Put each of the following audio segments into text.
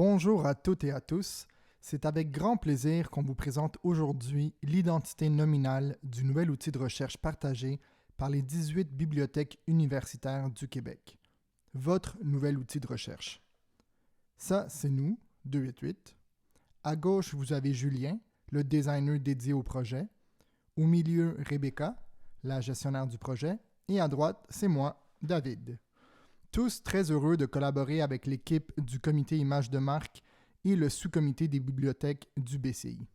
Bonjour à toutes et à tous. C'est avec grand plaisir qu'on vous présente aujourd'hui l'identité nominale du nouvel outil de recherche partagé par les 18 bibliothèques universitaires du Québec. Votre nouvel outil de recherche. Ça, c'est nous, 288. À gauche, vous avez Julien, le designer dédié au projet. Au milieu, Rebecca, la gestionnaire du projet. Et à droite, c'est moi, David. Tous très heureux de collaborer avec l'équipe du comité image de marque et le sous-comité des bibliothèques du BCI.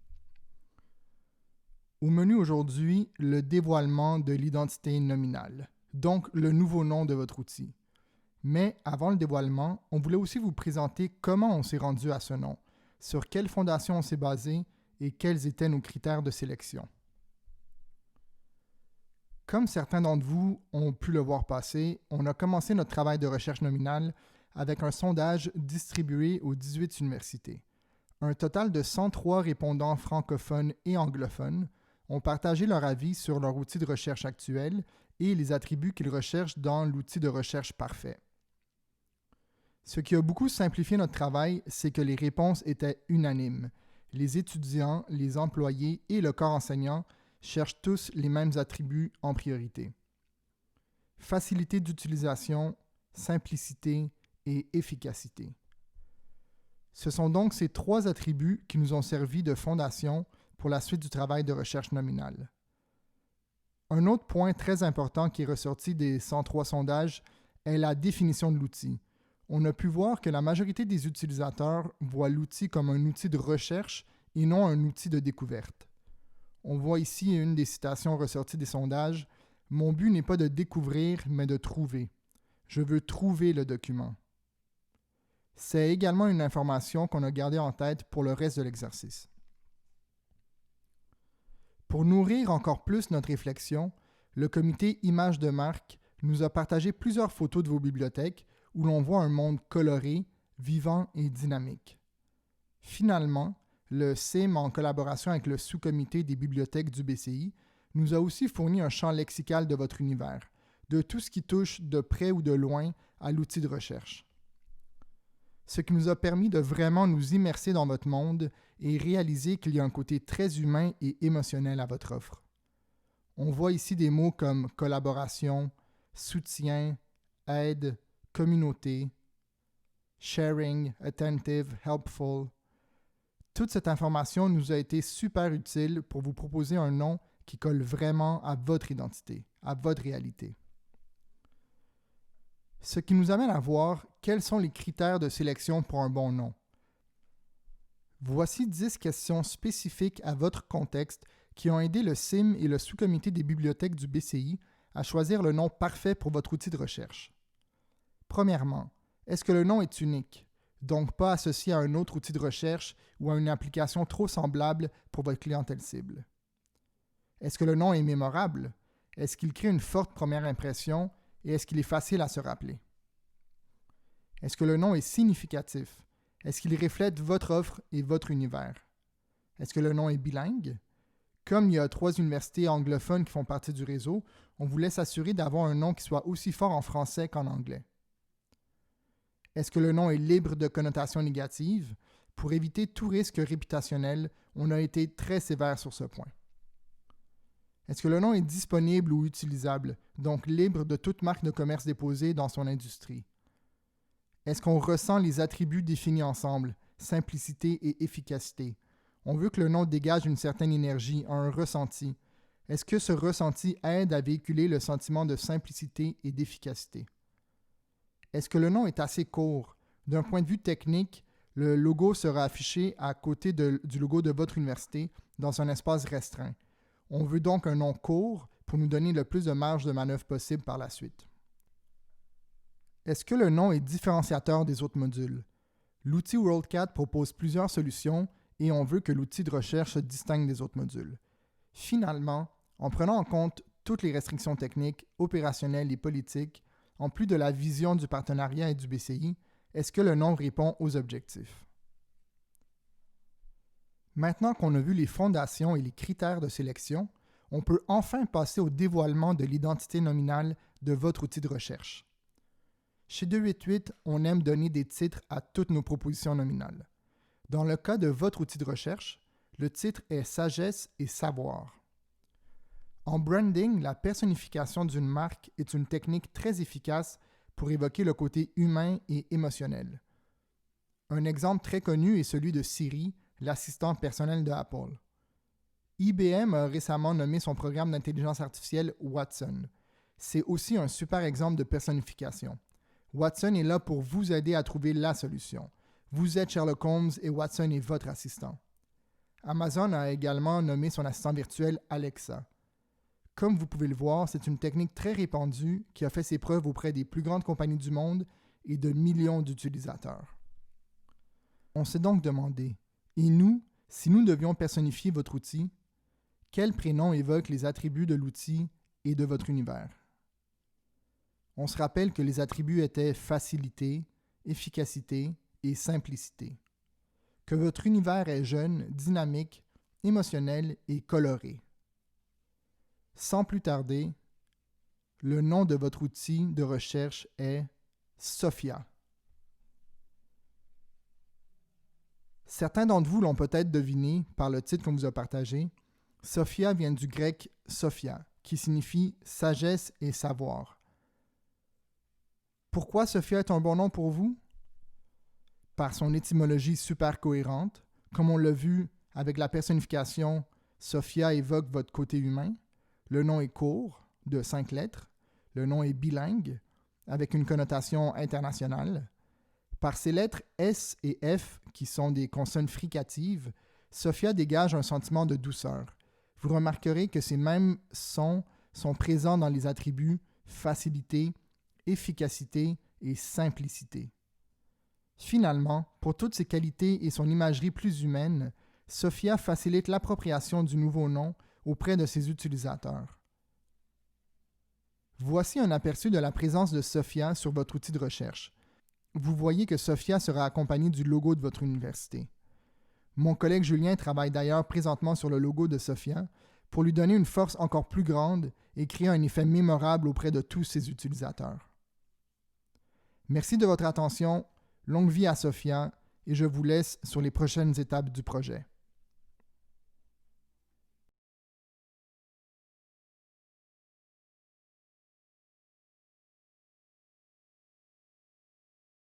Au menu aujourd'hui, le dévoilement de l'identité nominale, donc le nouveau nom de votre outil. Mais avant le dévoilement, on voulait aussi vous présenter comment on s'est rendu à ce nom, sur quelle fondation on s'est basé et quels étaient nos critères de sélection. Comme certains d'entre vous ont pu le voir passer, on a commencé notre travail de recherche nominale avec un sondage distribué aux 18 universités. Un total de 103 répondants francophones et anglophones ont partagé leur avis sur leur outil de recherche actuel et les attributs qu'ils recherchent dans l'outil de recherche parfait. Ce qui a beaucoup simplifié notre travail, c'est que les réponses étaient unanimes. Les étudiants, les employés et le corps enseignant cherchent tous les mêmes attributs en priorité. Facilité d'utilisation, simplicité et efficacité. Ce sont donc ces trois attributs qui nous ont servi de fondation pour la suite du travail de recherche nominale. Un autre point très important qui est ressorti des 103 sondages est la définition de l'outil. On a pu voir que la majorité des utilisateurs voient l'outil comme un outil de recherche et non un outil de découverte. On voit ici une des citations ressorties des sondages. « Mon but n'est pas de découvrir, mais de trouver. Je veux trouver le document. » C'est également une information qu'on a gardée en tête pour le reste de l'exercice. Pour nourrir encore plus notre réflexion, le comité Images de marque nous a partagé plusieurs photos de vos bibliothèques où l'on voit un monde coloré, vivant et dynamique. Finalement, le CIM, en collaboration avec le sous-comité des bibliothèques du BCI, nous a aussi fourni un champ lexical de votre univers, de tout ce qui touche de près ou de loin à l'outil de recherche. Ce qui nous a permis de vraiment nous immerser dans votre monde et réaliser qu'il y a un côté très humain et émotionnel à votre offre. On voit ici des mots comme collaboration, soutien, aide, communauté, sharing, attentive, helpful. Toute cette information nous a été super utile pour vous proposer un nom qui colle vraiment à votre identité, à votre réalité. Ce qui nous amène à voir quels sont les critères de sélection pour un bon nom. Voici 10 questions spécifiques à votre contexte qui ont aidé le CIM et le sous-comité des bibliothèques du BCI à choisir le nom parfait pour votre outil de recherche. Premièrement, est-ce que le nom est unique? Donc pas associé à un autre outil de recherche ou à une application trop semblable pour votre clientèle cible. Est-ce que le nom est mémorable? Est-ce qu'il crée une forte première impression et est-ce qu'il est facile à se rappeler? Est-ce que le nom est significatif? Est-ce qu'il reflète votre offre et votre univers? Est-ce que le nom est bilingue? Comme il y a 3 universités anglophones qui font partie du réseau, on voulait s'assurer d'avoir un nom qui soit aussi fort en français qu'en anglais. Est-ce que le nom est libre de connotations négatives? Pour éviter tout risque réputationnel, on a été très sévère sur ce point. Est-ce que le nom est disponible ou utilisable, donc libre de toute marque de commerce déposée dans son industrie? Est-ce qu'on ressent les attributs définis ensemble, simplicité et efficacité? On veut que le nom dégage une certaine énergie, un ressenti. Est-ce que ce ressenti aide à véhiculer le sentiment de simplicité et d'efficacité? Est-ce que le nom est assez court? D'un point de vue technique, le logo sera affiché à côté du logo de votre université dans un espace restreint. On veut donc un nom court pour nous donner le plus de marge de manœuvre possible par la suite. Est-ce que le nom est différenciateur des autres modules? L'outil WorldCat propose plusieurs solutions et on veut que l'outil de recherche se distingue des autres modules. Finalement, en prenant en compte toutes les restrictions techniques, opérationnelles et politiques, en plus de la vision du partenariat et du BCI, est-ce que le nom répond aux objectifs? Maintenant qu'on a vu les fondations et les critères de sélection, on peut enfin passer au dévoilement de l'identité nominale de votre outil de recherche. Chez 288, on aime donner des titres à toutes nos propositions nominales. Dans le cas de votre outil de recherche, le titre est Sagesse et savoir. En branding, la personnification d'une marque est une technique très efficace pour évoquer le côté humain et émotionnel. Un exemple très connu est celui de Siri, l'assistant personnel de Apple. IBM a récemment nommé son programme d'intelligence artificielle Watson. C'est aussi un super exemple de personnification. Watson est là pour vous aider à trouver la solution. Vous êtes Sherlock Holmes et Watson est votre assistant. Amazon a également nommé son assistant virtuel Alexa. Comme vous pouvez le voir, c'est une technique très répandue qui a fait ses preuves auprès des plus grandes compagnies du monde et de millions d'utilisateurs. On s'est donc demandé, et nous, si nous devions personnifier votre outil, quel prénom évoque les attributs de l'outil et de votre univers? On se rappelle que les attributs étaient facilité, efficacité et simplicité. Que votre univers est jeune, dynamique, émotionnel et coloré. Sans plus tarder, le nom de votre outil de recherche est Sophia. Certains d'entre vous l'ont peut-être deviné par le titre qu'on vous a partagé. Sophia vient du grec Sophia, qui signifie sagesse et savoir. Pourquoi Sophia est un bon nom pour vous? Par son étymologie super cohérente. Comme on l'a vu avec la personnification, Sophia évoque votre côté humain. Le nom est court, de 5 lettres. Le nom est bilingue, avec une connotation internationale. Par ses lettres S et F, qui sont des consonnes fricatives, Sophia dégage un sentiment de douceur. Vous remarquerez que ces mêmes sons sont présents dans les attributs facilité, efficacité et simplicité. Finalement, pour toutes ses qualités et son imagerie plus humaine, Sophia facilite l'appropriation du nouveau nom auprès de ses utilisateurs. Voici un aperçu de la présence de Sophia sur votre outil de recherche. Vous voyez que Sophia sera accompagnée du logo de votre université. Mon collègue Julien travaille d'ailleurs présentement sur le logo de Sophia pour lui donner une force encore plus grande et créer un effet mémorable auprès de tous ses utilisateurs. Merci de votre attention, longue vie à Sophia et je vous laisse sur les prochaines étapes du projet.